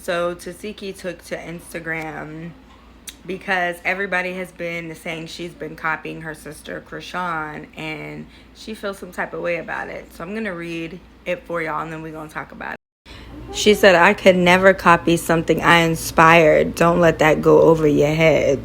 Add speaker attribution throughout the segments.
Speaker 1: So Tesekhi took to Instagram because everybody has been saying she's been copying her sister Krishan, and she feels some type of way about it. So I'm going to read it for y'all, and then we're going to talk about it. She said, "I could never copy something I inspired. Don't let that go over your head."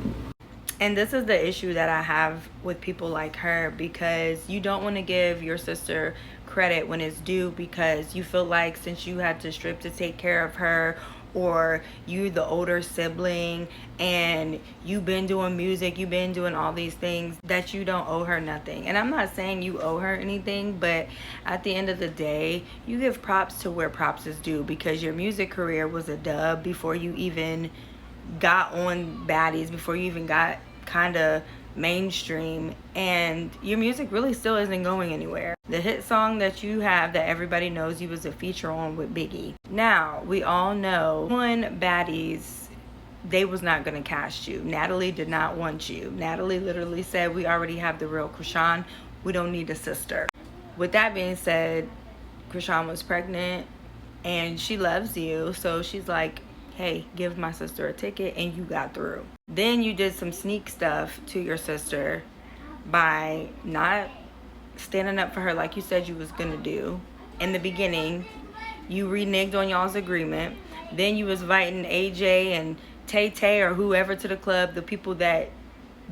Speaker 1: And this is the issue that I have with people like her, because you don't want to give your sister credit when it's due, because you feel like since you had to strip to take care of her, or you the older sibling and you've been doing music, you've been doing all these things, that you don't owe her nothing. And I'm not saying you owe her anything, but at the end of the day, you give props to where props is due, because your music career was a dub before you even got on Baddies, before you even got kind of mainstream, and your music really still isn't going anywhere. The hit song that you have that everybody knows you was a feature on with Biggie. Now, we all know on Baddies, they was not going to cast you. Natalie did not want you. Natalie literally said, "We already have the real Krishan. We don't need a sister." With that being said, Krishan was pregnant and she loves you, so she's like, "Hey, give my sister a ticket," and you got through. Then you did some sneak stuff to your sister by not standing up for her like you said you was gonna do in the beginning. You reneged on y'all's agreement. Then you was inviting AJ and Tay Tay or whoever to the club, the people that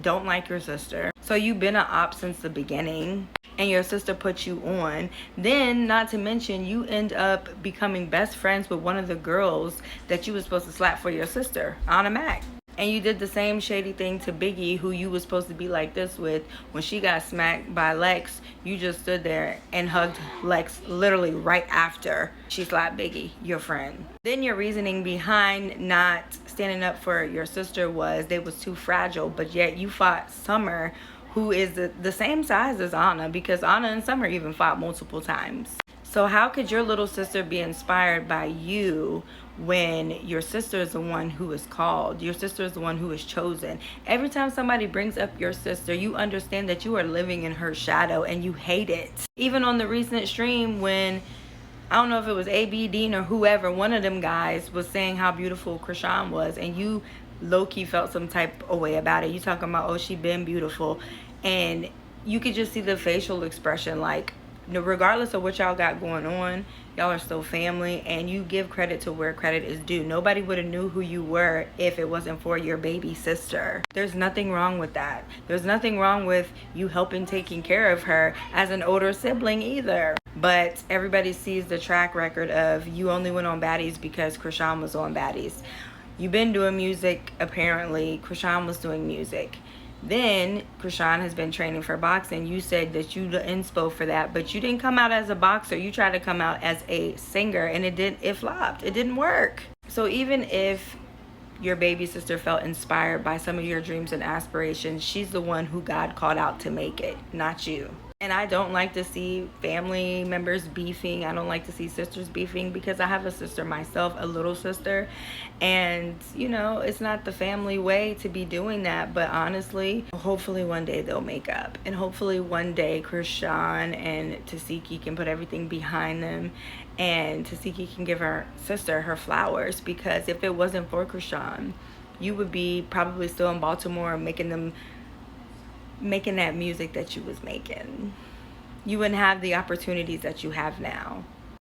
Speaker 1: don't like your sister. So you've been an op since the beginning, and your sister put you on. Then, not to mention, you end up becoming best friends with one of the girls that you was supposed to slap for your sister, Anna Mac. And you did the same shady thing to Biggie, who you was supposed to be like this with. When she got smacked by Lex, you just stood there and hugged Lex literally right after she slapped Biggie, your friend. Then your reasoning behind not standing up for your sister was they was too fragile, but yet you fought Summer, who is the same size as Anna, because Anna and Summer even fought multiple times. So how could your little sister be inspired by you when your sister is the one who is called? Your sister is the one who is chosen. Every time somebody brings up your sister, you understand that you are living in her shadow and you hate it. Even on the recent stream when, I don't know if it was AB, Dean, or whoever, one of them guys was saying how beautiful Krishan was, and you low-key felt some type of way about it. You talking about, "Oh, she been beautiful," and you could just see the facial expression, like, regardless of what y'all got going on, y'all are still family, and you give credit to where credit is due. Nobody would have knew who you were if it wasn't for your baby sister. There's nothing wrong with that. There's nothing wrong with you helping taking care of her as an older sibling either. But everybody sees the track record of you only went on Baddies because Krishan was on Baddies. You've been doing music, apparently. Krishan was doing music. Then Krishan has been training for boxing. You said that you the inspo for that, but you didn't come out as a boxer. You tried to come out as a singer, and it flopped. It didn't work. So even if your baby sister felt inspired by some of your dreams and aspirations, she's the one who God called out to make it, not you. And I don't like to see family members beefing. I don't like to see sisters beefing, because I have a sister myself, a little sister. And, you know, it's not the family way to be doing that. But honestly, hopefully one day they'll make up. And hopefully one day Krishan and Tesekhi can put everything behind them. And Tesekhi can give her sister her flowers. Because if it wasn't for Krishan, you would be probably still in Baltimore making that music that you was making. You wouldn't have the opportunities that you have now.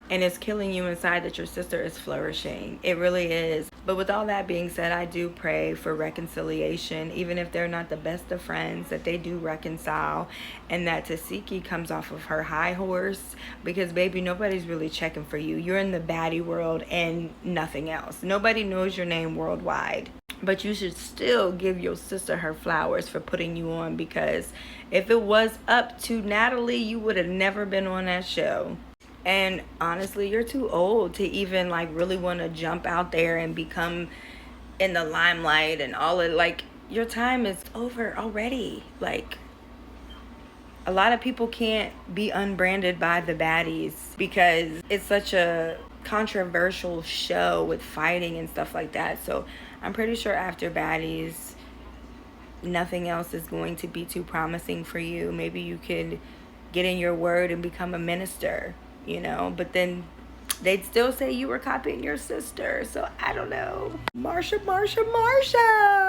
Speaker 1: And it's killing you inside that your sister is flourishing. It really is. But with all that being said, I do pray for reconciliation. Even if they're not the best of friends, that they do reconcile. And that Tesekhi comes off of her high horse. Because, baby, nobody's really checking for you. You're in the baddie world and nothing else. Nobody knows your name worldwide. But you should still give your sister her flowers for putting you on, because if it was up to Natalie, you would have never been on that show. And honestly, you're too old to even like really want to jump out there and become in the limelight and all of, like, your time is over already. Like, a lot of people can't be unbranded by the Baddies because it's such a controversial show with fighting and stuff like that. So I'm pretty sure after Baddies, nothing else is going to be too promising for you. Maybe you could get in your word and become a minister, you know. But then they'd still say you were copying your sister. So I don't know. Marsha, Marsha, Marsha.